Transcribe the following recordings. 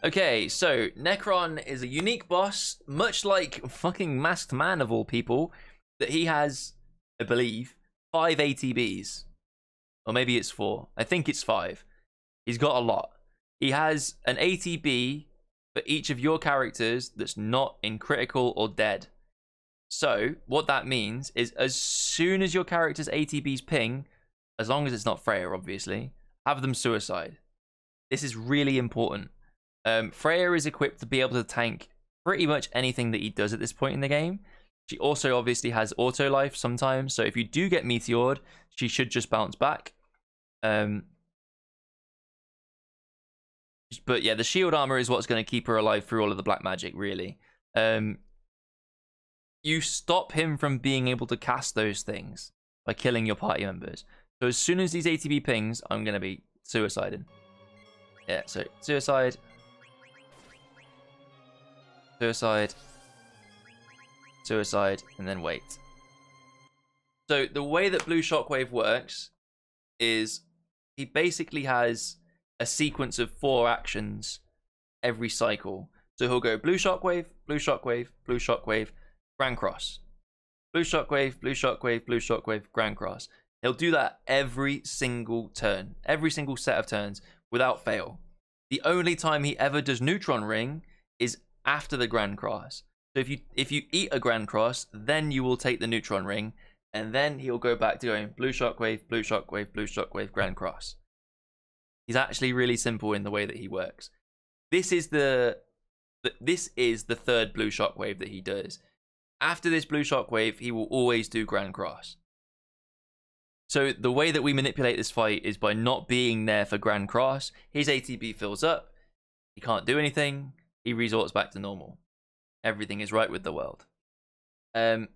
Okay, so Necron is a unique boss, much like fucking Masked Man of all people, that he has, I believe, 5 ATBs. Or maybe it's 4. I think it's 5. He's got a lot. He has an ATB for each of your characters that's not in critical or dead. So, what that means is as soon as your character's ATBs ping, as long as it's not Freya, obviously, have them suicide. This is really important. Freya is equipped to be able to tank pretty much anything that he does at this point in the game. She also obviously has auto life sometimes, so if you do get meteored, she should just bounce back. But yeah, the shield armor is what's going to keep her alive through all of the black magic, really. You stop him from being able to cast those things by killing your party members. So as soon as these ATB pings, I'm going to be suiciding. Yeah, so suicide. Suicide. Suicide, and then wait. So the way that Blue Shockwave works is he basically has a sequence of 4 actions every cycle. So he'll go Blue Shockwave, Blue Shockwave, Blue Shockwave, Grand Cross. Blue Shockwave, Blue Shockwave, Blue Shockwave, Grand Cross. He'll do that every single turn, every single set of turns without fail. The only time he ever does Neutron Ring is after the Grand Cross. So if you eat a Grand Cross, then you will take the Neutron Ring, and then he'll go back to going Blue Shockwave, Blue Shockwave, Blue Shockwave, Grand Cross. He's actually really simple in the way that he works. This is the third Blue Shockwave that he does. After this Blue Shockwave, he will always do Grand Cross. So the way that we manipulate this fight is by not being there for Grand Cross. His ATB fills up. He can't do anything. He resorts back to normal. Everything is right with the world. When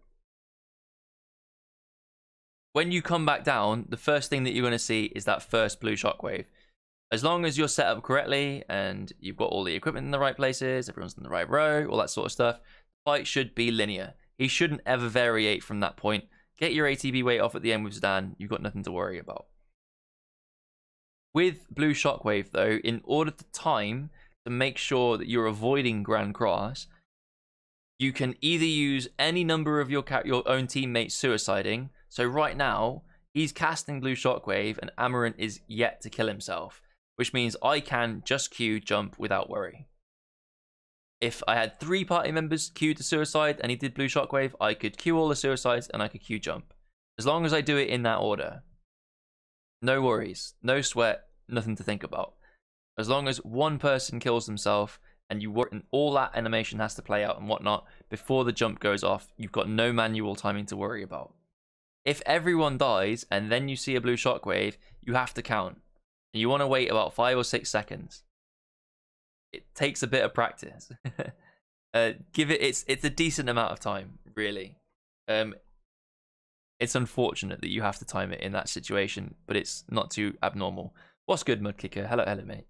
you come back down, the first thing that you're going to see is that first Blue Shockwave. As long as you're set up correctly and you've got all the equipment in the right places, everyone's in the right row, all that sort of stuff, the fight should be linear. He shouldn't ever variate from that point. Get your ATB weight off at the end with Zidane. You've got nothing to worry about. With Blue Shockwave, though, in order to time to make sure that you're avoiding Grand Cross, you can either use any number of your own teammates suiciding. So right now, he's casting Blue Shockwave and Amarant is yet to kill himself, which means I can just queue jump without worry. If I had 3 party members queued to suicide and he did Blue Shockwave, I could queue all the suicides and I could queue jump. As long as I do it in that order. No worries, no sweat, nothing to think about. As long as one person kills themselves and all that animation has to play out and whatnot before the jump goes off, you've got no manual timing to worry about. If everyone dies and then you see a Blue Shockwave, you have to count. And you want to wait about 5 or 6 seconds. It takes a bit of practice. It's a decent amount of time, really. It's unfortunate that you have to time it in that situation, but it's not too abnormal. What's good, Mudkicker? Hello, mate.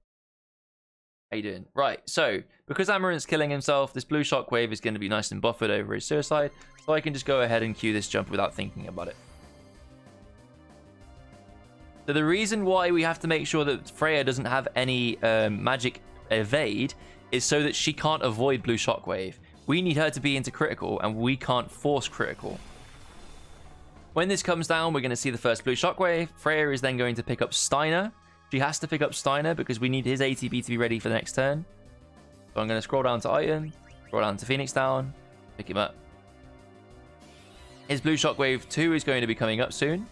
How you doing? Right, so because Amarant's killing himself, this Blue Shockwave is going to be nice and buffered over his suicide, so I can just go ahead and queue this jump without thinking about it. So the reason why we have to make sure that Freya doesn't have any magic evade is so that she can't avoid Blue Shockwave. We need her to be into critical, and we can't force critical. When this comes down, we're going to see the first Blue Shockwave. Freya is then going to pick up Steiner. She has to pick up Steiner because we need his ATB to be ready for the next turn. So I'm going to scroll down to Item, scroll down to Phoenix Down, pick him up. His Blue Shockwave 2 is going to be coming up soon.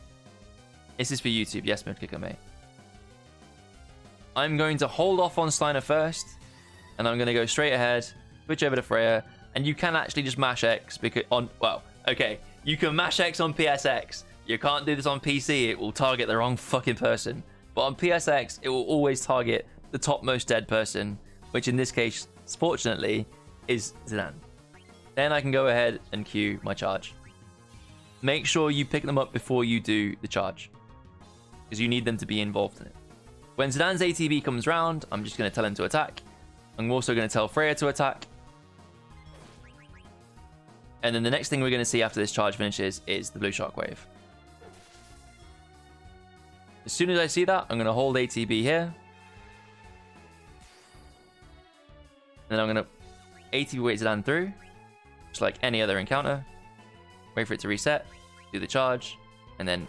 This is for YouTube. Yes, Mudkicker, mate. I'm going to hold off on Steiner first, and I'm going to go straight ahead, switch over to Freya, and you can actually just mash X because you can mash X on PSX. You can't do this on PC. It will target the wrong fucking person. But on PSX, it will always target the topmost dead person, which in this case, fortunately, is Zidane. Then I can go ahead and queue my charge. Make sure you pick them up before you do the charge, because you need them to be involved in it. When Zidane's ATB comes round, I'm just going to tell him to attack. I'm also going to tell Freya to attack. And then the next thing we're going to see after this charge finishes is the Blue Shockwave. As soon as I see that, I'm going to hold ATB here. Then I'm going to ATB weight Zidane through, just like any other encounter. Wait for it to reset, do the charge, and then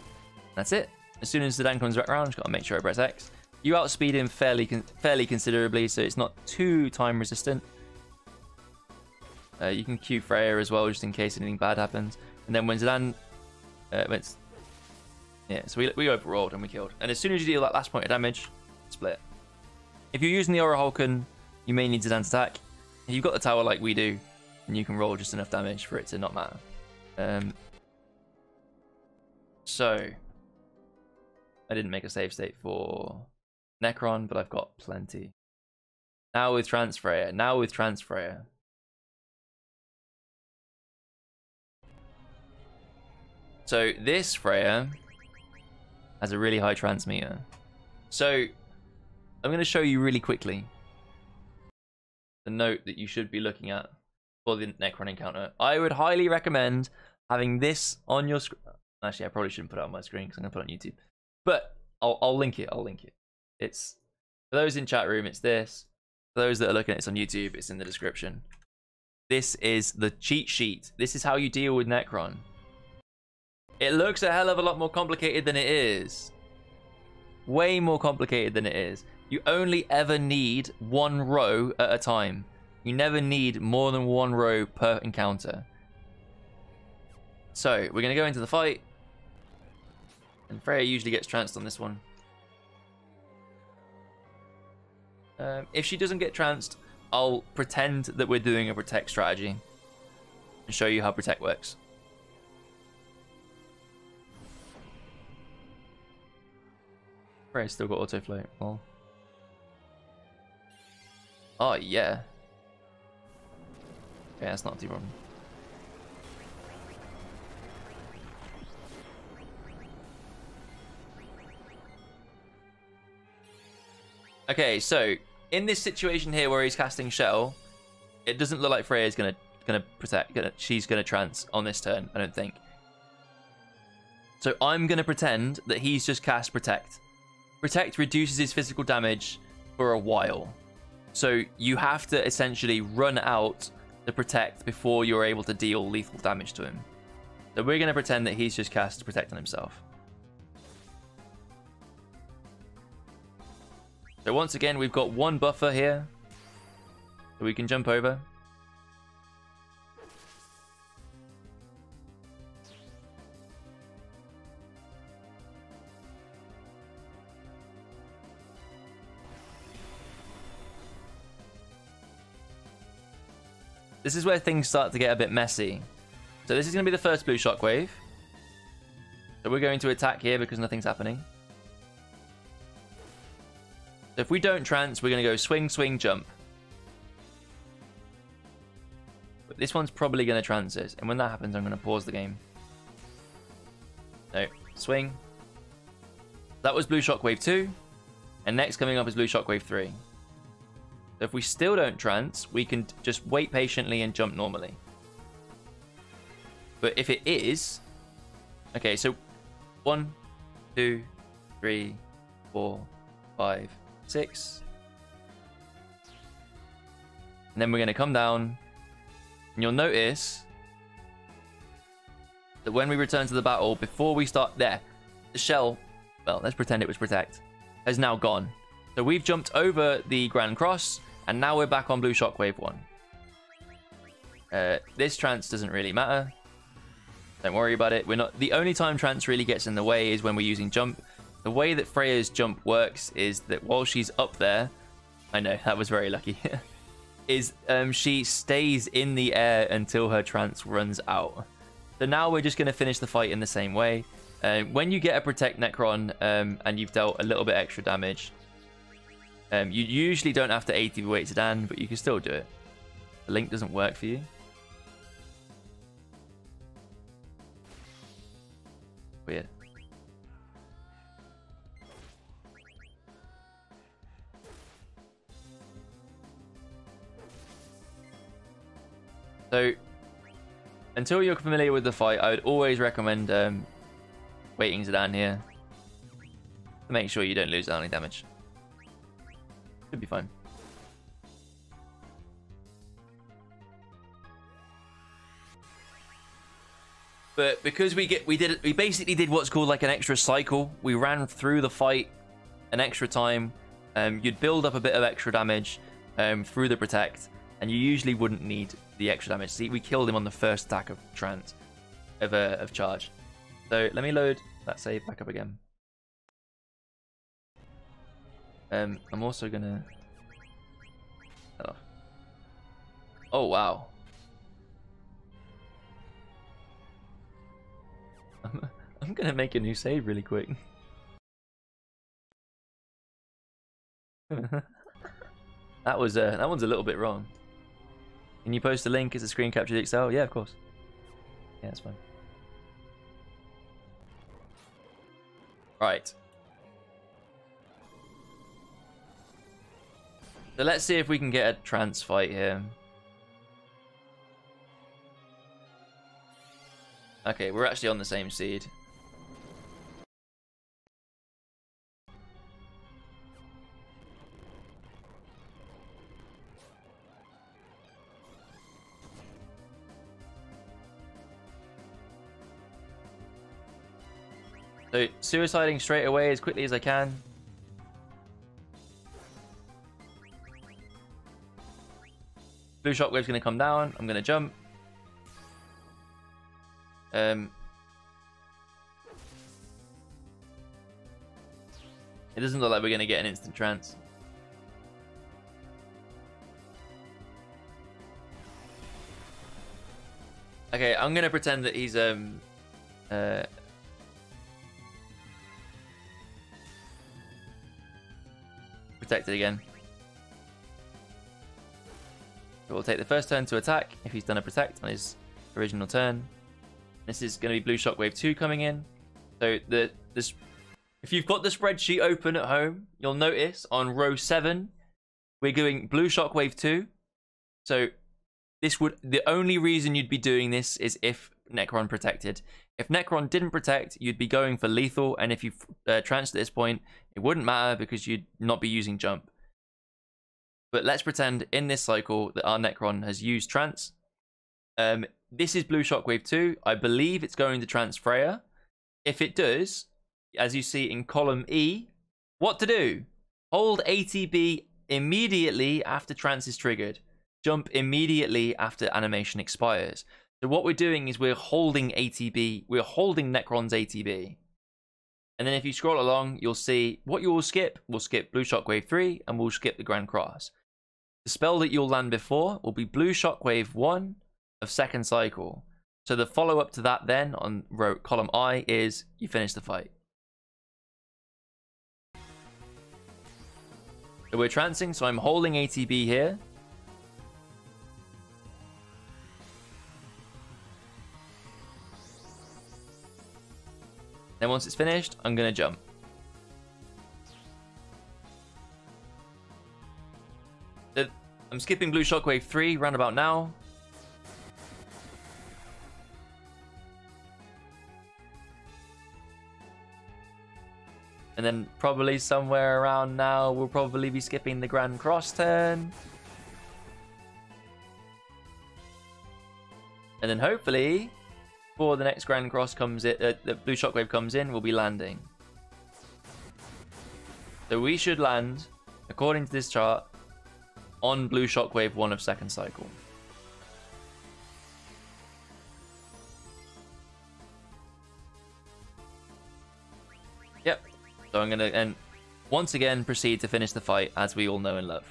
that's it. As soon as Zidane comes back around, just got to make sure I press X. You outspeed him fairly considerably, so it's not too time resistant. You can Q Freya as well, just in case anything bad happens. And then when Zidane... yeah, so we overrolled and we killed. And as soon as you deal that last point of damage, split. If you're using the Aura Hulken, you may need Zidane's attack. If you've got the tower like we do, then you can roll just enough damage for it to not matter. So, I didn't make a save state for Necron, but I've got plenty. Now with Freya. Now with Freya. So this Freya has a really high trance meter. So I'm going to show you really quickly the note that you should be looking at for the Necron encounter. I would highly recommend having this on your screen. Actually, I probably shouldn't put it on my screen because I'm going to put it on YouTube. But I'll link it. I'll link it. It's for those in chat room. It's this. For those that are looking at this on YouTube, it's in the description. This is the cheat sheet. This is how you deal with Necron. It looks a hell of a lot more complicated than it is. Way more complicated than it is. You only ever need one row at a time. You never need more than one row per encounter. So, we're going to go into the fight. And Freya usually gets tranced on this one. If she doesn't get tranced, I'll pretend that we're doing a protect strategy. And show you how protect works. Freya's still got auto float. Well. Oh yeah. Okay, that's not too problem. Okay, so in this situation here where he's casting Shell, it doesn't look like Freya's gonna protect. She's gonna trance on this turn, I don't think. So I'm gonna pretend that he's just cast Protect. Protect reduces his physical damage for a while. So you have to essentially run out the Protect before you're able to deal lethal damage to him. So we're going to pretend that he's just cast Protect on himself. So once again, we've got one buffer here that we can jump over. This is where things start to get a bit messy. So this is going to be the first blue shockwave. So we're going to attack here because nothing's happening. So if we don't trance, we're going to go swing, swing, jump. But this one's probably going to trance it. And when that happens, I'm going to pause the game. So, swing. That was blue shockwave 2. And next coming up is blue shockwave 3. So if we still don't trance, we can just wait patiently and jump normally. But if it is... Okay, so 1, 2, 3, 4, 5, 6. And then we're going to come down. And you'll notice that when we return to the battle, before we start there, the shell, well, let's pretend it was Protect, has now gone. So we've jumped over the Grand Cross, and now we're back on blue shockwave 1. This trance doesn't really matter. Don't worry about it. We're not. The only time trance really gets in the way is when we're using jump. The way that Freya's jump works is that while she's up there, I know that was very lucky, is she stays in the air until her trance runs out. So now we're just going to finish the fight in the same way. When you get a Protect Necron and you've dealt a little bit extra damage, you usually don't have to ATB weight Zidane, but you can still do it. The link doesn't work for you. Weird. So, until you're familiar with the fight, I would always recommend waiting Zidane here to make sure you don't lose any damage. Should be fine. But because we basically did what's called like an extra cycle. We ran through the fight an extra time. You'd build up a bit of extra damage through the protect, and you usually wouldn't need the extra damage. See, we killed him on the first attack of charge. So let me load that save back up again. I'm also gonna. Oh wow. I'm gonna make a new save really quick. that one's a little bit wrong. Can you post a link as a screen capture Excel? Yeah, of course. Yeah, that's fine. Right. So let's see if we can get a trans fight here. Okay, we're actually on the same seed. So, suiciding straight away as quickly as I can. Blue shockwave's going to come down. I'm going to jump. It doesn't look like we're going to get an instant trance. Okay, I'm going to pretend that he's protected again. So we'll take the first turn to attack if he's done a protect on his original turn. This is going to be Blue Shockwave 2 coming in. So if you've got the spreadsheet open at home, you'll notice on row 7 we're doing Blue Shockwave 2. So the only reason you'd be doing this is if Necron protected. If Necron didn't protect, you'd be going for lethal, and if you tranced at this point, it wouldn't matter because you'd not be using jump. But let's pretend in this cycle that our Necron has used trance. This is Blue Shockwave 2. I believe it's going to trance Freya. If it does, as you see in column E, what to do? Hold ATB immediately after trance is triggered. Jump immediately after animation expires. So what we're doing is we're holding ATB, we're holding Necron's ATB. And then if you scroll along, you'll see what you will skip. We'll skip Blue Shockwave 3 and we'll skip the Grand Cross. The spell that you'll land before will be Blue Shockwave 1 of second cycle. So the follow-up to that then on column I is you finish the fight. So we're trancing, so I'm holding ATB here. Then once it's finished, I'm going to jump. I'm skipping Blue Shockwave 3 roundabout now. And then probably somewhere around now, we'll probably be skipping the Grand Cross turn. And then hopefully, before the next Grand Cross comes in, the Blue Shockwave comes in, we'll be landing. So we should land, according to this chart, on Blue Shockwave 1 of second cycle. Yep. So I'm going to, once again, proceed to finish the fight as we all know and love.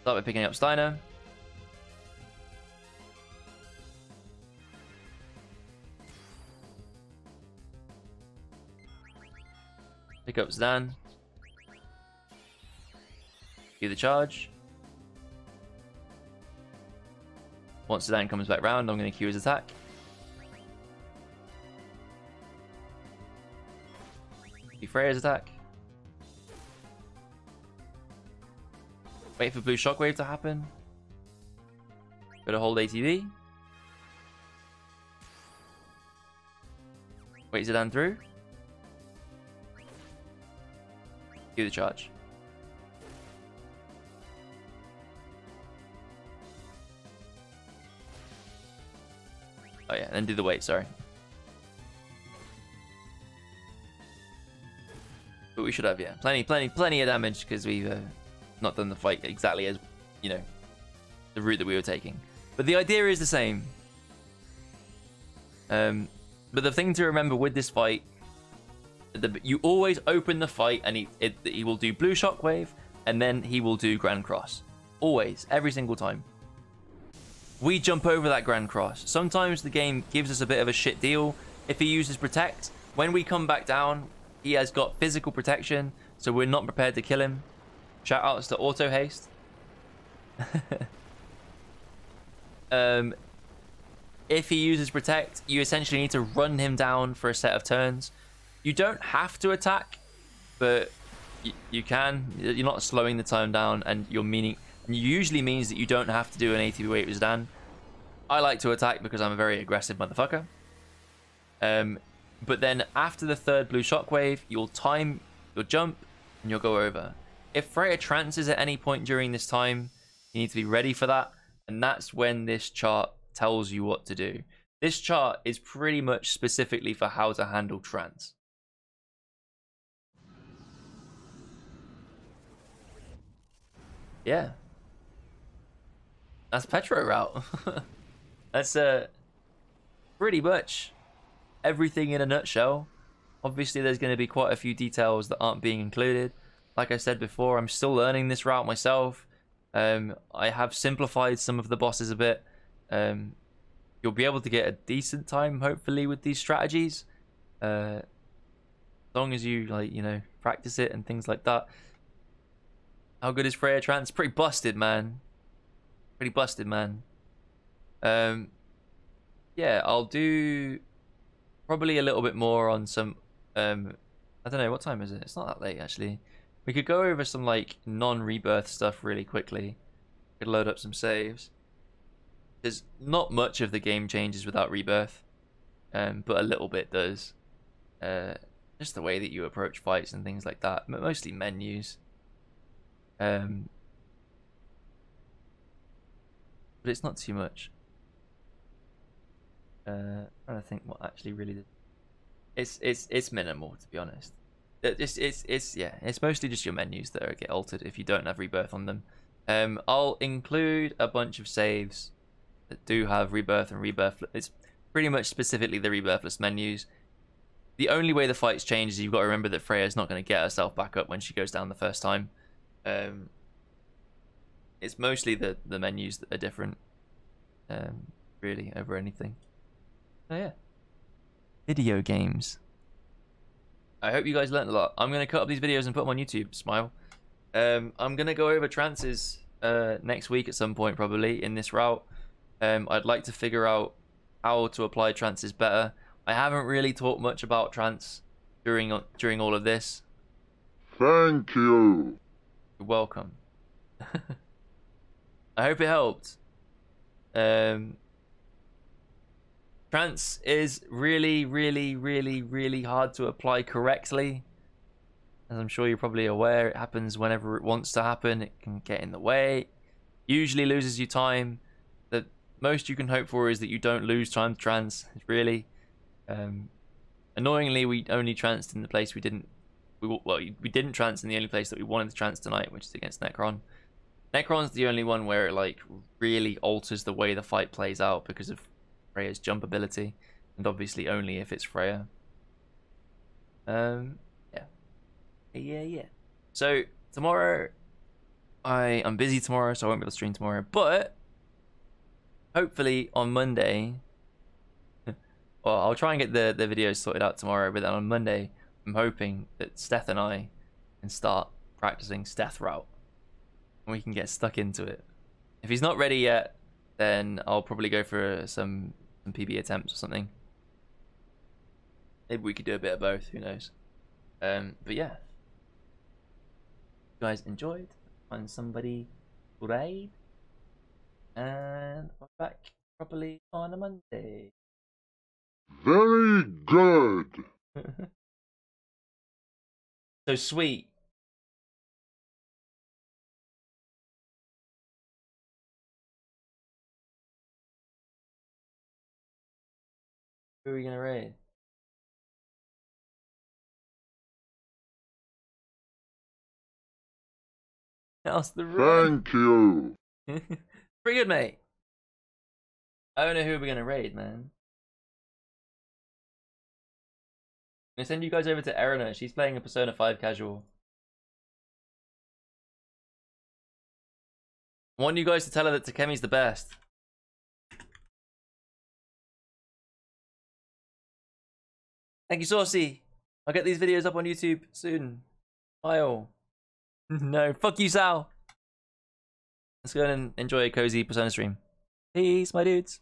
Start by picking up Steiner. Pick up Zidane. Do the charge. Once Zidane comes back round, I'm going to cue his attack. Do Freya's attack. Wait for Blue Shockwave to happen. Go to hold ATB. Wait Zidane through. Do the charge. Oh yeah, and do the weight, sorry. But we should have, yeah, plenty of damage because we've not done the fight exactly as, you know, the route that we were taking. But the idea is the same. But the thing to remember with this fight, you always open the fight and he will do blue shockwave and then he will do Grand Cross. Always, every single time. We jump over that Grand Cross. Sometimes the game gives us a bit of a shit deal. If he uses Protect, when we come back down, he has got physical protection, so we're not prepared to kill him. Shout outs to Auto Haste. If he uses Protect, you essentially need to run him down for a set of turns. You don't have to attack, but you can. You're not slowing the time down, and usually means that you don't have to do an ATB weight with Zidane. I like to attack because I'm a very aggressive motherfucker. But then after the third blue shockwave, you'll time your jump and you'll go over. If Freya trances at any point during this time, you need to be ready for that. And that's when this chart tells you what to do. This chart is pretty much specifically for how to handle trance. Yeah. That's Petro route. That's pretty much everything in a nutshell. Obviously, there's going to be quite a few details that aren't being included. Like I said before, I'm still learning this route myself. I have simplified some of the bosses a bit. You'll be able to get a decent time, hopefully, with these strategies. As long as you, like, you know, practice it and things like that. How good is Freya Trance? Pretty busted, man. Pretty busted, man. Yeah, I'll do probably a little bit more on some I don't know, what time is it? It's not that late, actually. We could go over some like non-rebirth stuff really quickly. Could load up some saves. There's not much of the game changes without rebirth, but a little bit does. Just the way that you approach fights and things like that. Mostly menus. But it's not too much. Trying to think what actually really did. It's minimal, to be honest. It's mostly just your menus that get altered if you don't have rebirth on them. I'll include a bunch of saves that do have rebirth and rebirth. It's pretty much specifically the rebirthless menus. The only way the fights change is you've got to remember that Freya's not going to get herself back up when she goes down the first time. It's mostly the menus that are different, really, over anything. Oh yeah. Video games. I hope you guys learned a lot. I'm going to cut up these videos and put them on YouTube. Smile. I'm going to go over trances next week at some point, probably, in this route. I'd like to figure out how to apply trances better. I haven't really talked much about trance during all of this. Thank you. You're welcome. I hope it helped. Trance is really, really, really, really hard to apply correctly. As I'm sure you're probably aware, it happens whenever it wants to happen. It can get in the way. Usually loses you time. The most you can hope for is that you don't lose time to trance, really. Annoyingly, we only tranced in the place we didn't trance in the only place that we wanted to trance tonight, which is against Necron. Necron's the only one where it like really alters the way the fight plays out because of Freya's jump ability, and obviously only if it's Freya. Yeah. So tomorrow, I'm busy tomorrow, so I won't be able to stream tomorrow. But hopefully on Monday, well, I'll try and get the videos sorted out tomorrow. But then on Monday, I'm hoping that Steph and I can start practicing Steph route, and we can get stuck into it. If he's not ready yet, then I'll probably go for some PB attempts or something. Maybe we could do a bit of both, who knows. But yeah, you guys enjoyed, find somebody to raid, and I'm back properly on a Monday. Very good. So sweet. Who are we gonna raid? How's the raid? Thank you. Pretty good, mate. I don't know who we're gonna raid, man. I'm gonna send you guys over to Erina. She's playing a Persona 5 casual. I want you guys to tell her that Takemi's the best. Thank you, Saucy. I'll get these videos up on YouTube soon. Bye all. No, fuck you, Sal. Let's go and enjoy a cozy Persona stream. Peace, my dudes.